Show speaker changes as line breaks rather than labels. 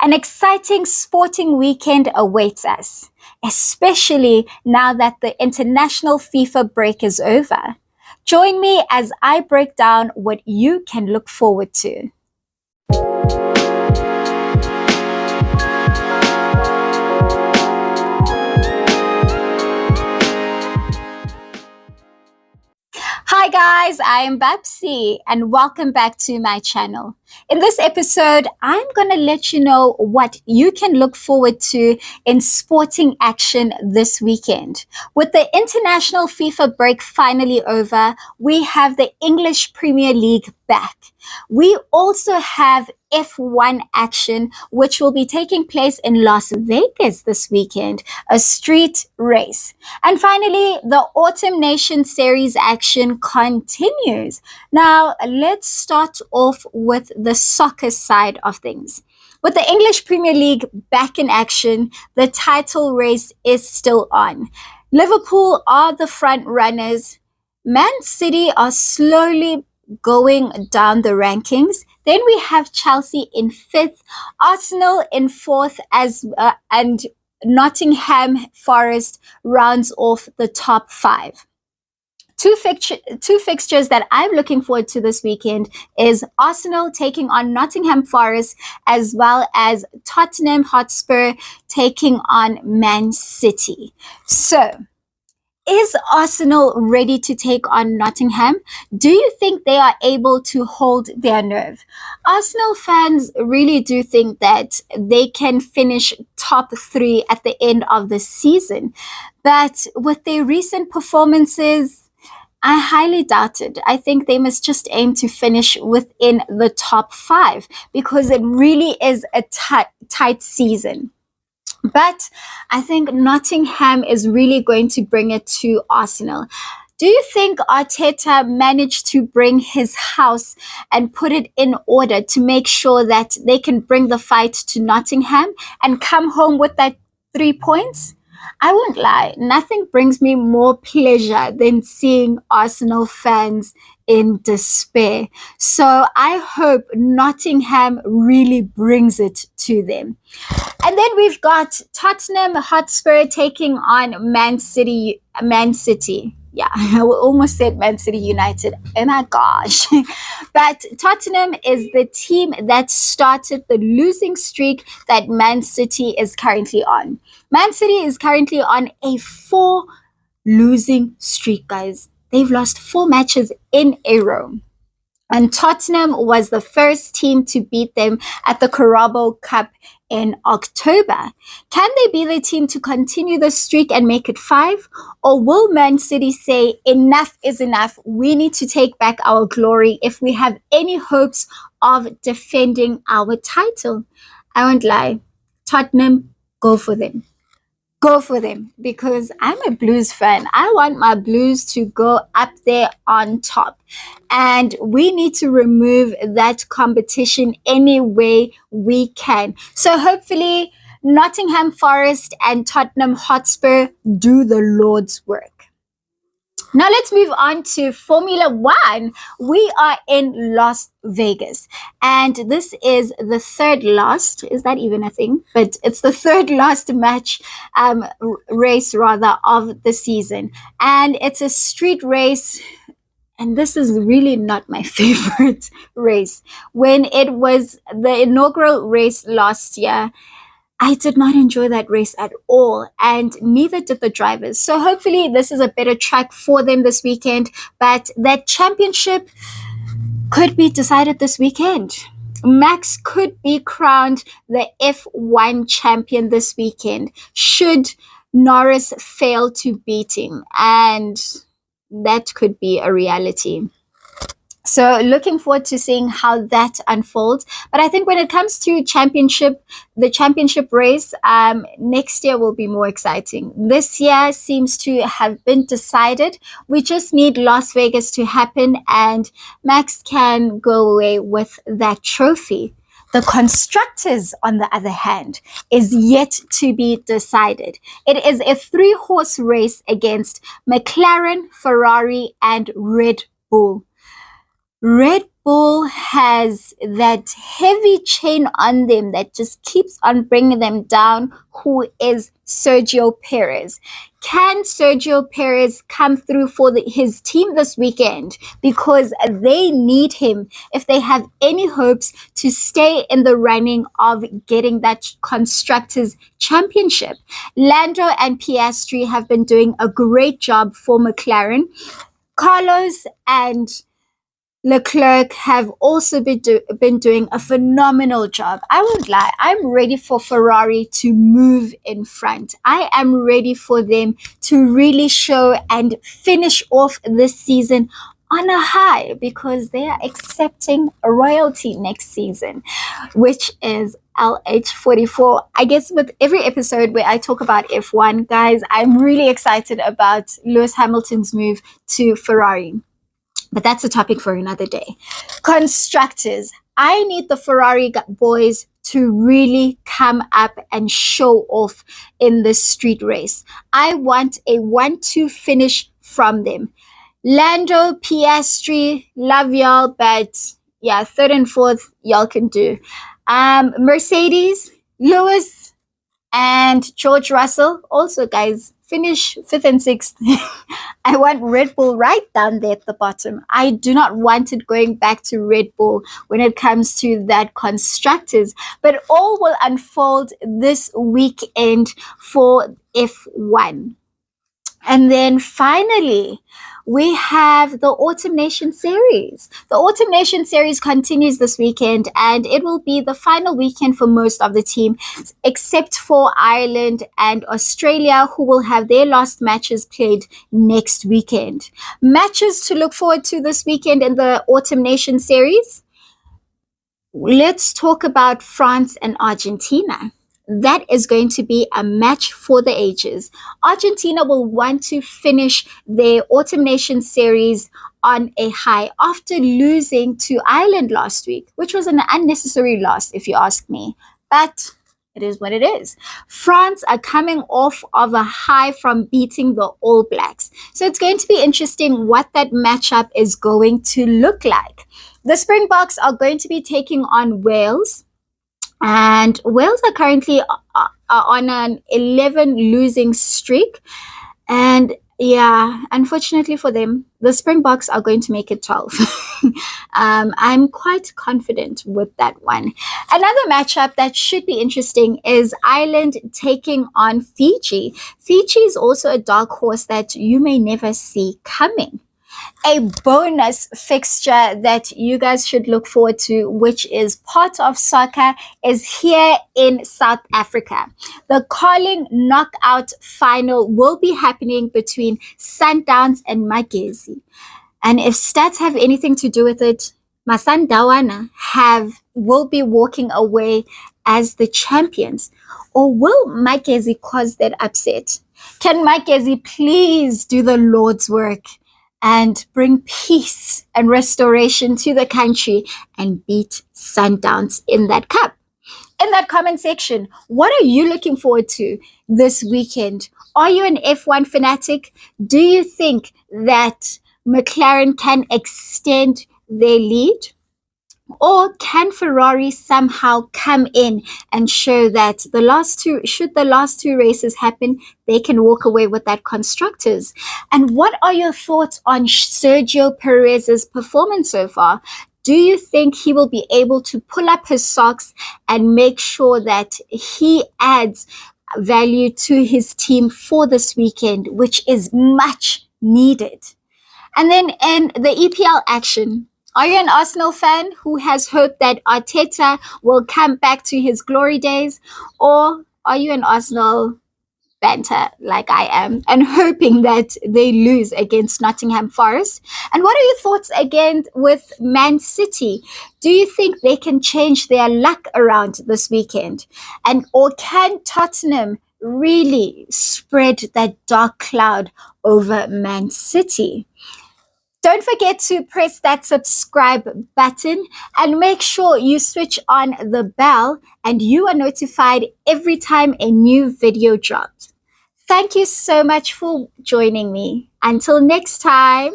An exciting sporting weekend awaits us, especially now that the international FIFA break is over. Join me as I break down what you can look forward to. Hi guys, I am Babsi and welcome back to my channel. In this episode, I'm going to let you know what you can look forward to in sporting action this weekend. With the international FIFA break finally over, we have the English Premier League back. We also have F1 action, which will be taking place in Las Vegas this weekend, a street race. And finally, the Autumn Nation Series action continues. Now, let's start off with the soccer side of things. With the English Premier League back in action, the title race is still on. Liverpool are the front runners. Man City are slowly going down the rankings. Then we have Chelsea in fifth, Arsenal in fourth, and Nottingham Forest rounds off the top five. Two fixtures that I'm looking forward to this weekend is Arsenal taking on Nottingham Forest, as well as Tottenham Hotspur taking on Man City. So, is Arsenal ready to take on Nottingham? Do you think they are able to hold their nerve? Arsenal fans really do think that they can finish top three at the end of the season. But with their recent performances, I highly doubt it. I think they must just aim to finish within the top five because it really is a tight season. But I think Nottingham is really going to bring it to Arsenal. Do you think Arteta managed to bring his house and put it in order to make sure that they can bring the fight to Nottingham and come home with that 3 points? I won't lie, nothing brings me more pleasure than seeing Arsenal fans in despair. So I hope Nottingham really brings it to them. And then we've got Tottenham Hotspur taking on Man City. Yeah, I almost said Man City United. Oh my gosh. But Tottenham is the team that started the losing streak that Man City is currently on. Man City is currently on a 4 losing streak, guys. They've lost 4 matches in a row. And Tottenham was the first team to beat them at the Carabao Cup in October. Can they be the team to continue the streak and make it 5? Or will Man City say, enough is enough? We need to take back our glory if we have any hopes of defending our title. I won't lie. Tottenham, go for them. Go for them because I'm a Blues fan. I want my Blues to go up there on top. And we need to remove that competition any way we can. So hopefully Nottingham Forest and Tottenham Hotspur do the Lord's work. Now let's move on to Formula One. We are in Las Vegas, and this is the third last. Is that even a thing? But it's the third last race rather of the season, and it's a street race. And this is really not my favorite race. When it was the inaugural race last year, I did not enjoy that race at all, and neither did the drivers. So hopefully this is a better track for them this weekend, but that championship could be decided this weekend. Max could be crowned the F1 champion this weekend should Norris fail to beat him, and that could be a reality. So looking forward to seeing how that unfolds. But I think when it comes to the championship race, next year will be more exciting. This year seems to have been decided. We just need Las Vegas to happen and Max can go away with that trophy. The Constructors, on the other hand, is yet to be decided. It is a 3-horse race against McLaren, Ferrari, and Red Bull. Red Bull has that heavy chain on them that just keeps on bringing them down, who is Sergio Perez. Can Sergio Perez come through for his team this weekend? Because they need him if they have any hopes to stay in the running of getting that Constructors Championship. Lando and Piastri have been doing a great job for McLaren. Carlos and Leclerc have also been doing a phenomenal job. I won't lie, I'm ready for Ferrari to move in front. I am ready for them to really show and finish off this season on a high, because they are accepting a royalty next season, which is LH44. I guess with every episode where I talk about F1, guys, I'm really excited about Lewis Hamilton's move to Ferrari. But that's a topic for another day. Constructors. I need the Ferrari boys to really come up and show off in this street race. I want a 1-2 finish from them. Lando, Piastri, love y'all, but yeah, third and fourth, y'all can do. Mercedes, Lewis, and George Russell. Also, guys, finish fifth and sixth. I want Red Bull right down there at the bottom. I do not want it going back to Red Bull when it comes to that Constructors. But all will unfold this weekend for F1. And then finally, we have the Autumn Nation Series. The Autumn Nation Series continues this weekend, and it will be the final weekend for most of the team, except for Ireland and Australia, who will have their last matches played next weekend. Matches to look forward to this weekend in the Autumn Nation Series. Let's talk about France and Argentina. That is going to be a match for the ages. Argentina will want to finish their Autumn Nation Series on a high after losing to Ireland last week, which was an unnecessary loss, if you ask me. But it is what it is. France are coming off of a high from beating the All Blacks. So it's going to be interesting what that matchup is going to look like. The Springboks are going to be taking on Wales. And Wales are currently on an 11 losing streak. And yeah, unfortunately for them, the Springboks are going to make it 12. I'm quite confident with that one. Another matchup that should be interesting is Ireland taking on Fiji. Fiji is also a dark horse that you may never see coming. A bonus fixture that you guys should look forward to, which is part of soccer, is here in South Africa. The Carling knockout final will be happening between Sundowns and Magesi. And if stats have anything to do with it, Masandawana will be walking away as the champions. Or will Magesi cause that upset? Can Magesi please do the Lord's work and bring peace and restoration to the country and beat Sundowns in that cup? In that comment section, what are you looking forward to this weekend? Are you an F1 fanatic? Do you think that McLaren can extend their lead? Or can Ferrari somehow come in and show that the last two races happen, they can walk away with that Constructors? And what are your thoughts on Sergio Perez's performance so far? Do you think he will be able to pull up his socks and make sure that he adds value to his team for this weekend, which is much needed? And then in the EPL action, are you an Arsenal fan who has hope that Arteta will come back to his glory days? Or are you an Arsenal banter like I am and hoping that they lose against Nottingham Forest? And what are your thoughts again with Man City? Do you think they can change their luck around this weekend? Or can Tottenham really spread that dark cloud over Man City? Don't forget to press that subscribe button and make sure you switch on the bell and you are notified every time a new video drops. Thank you so much for joining me. Until next time.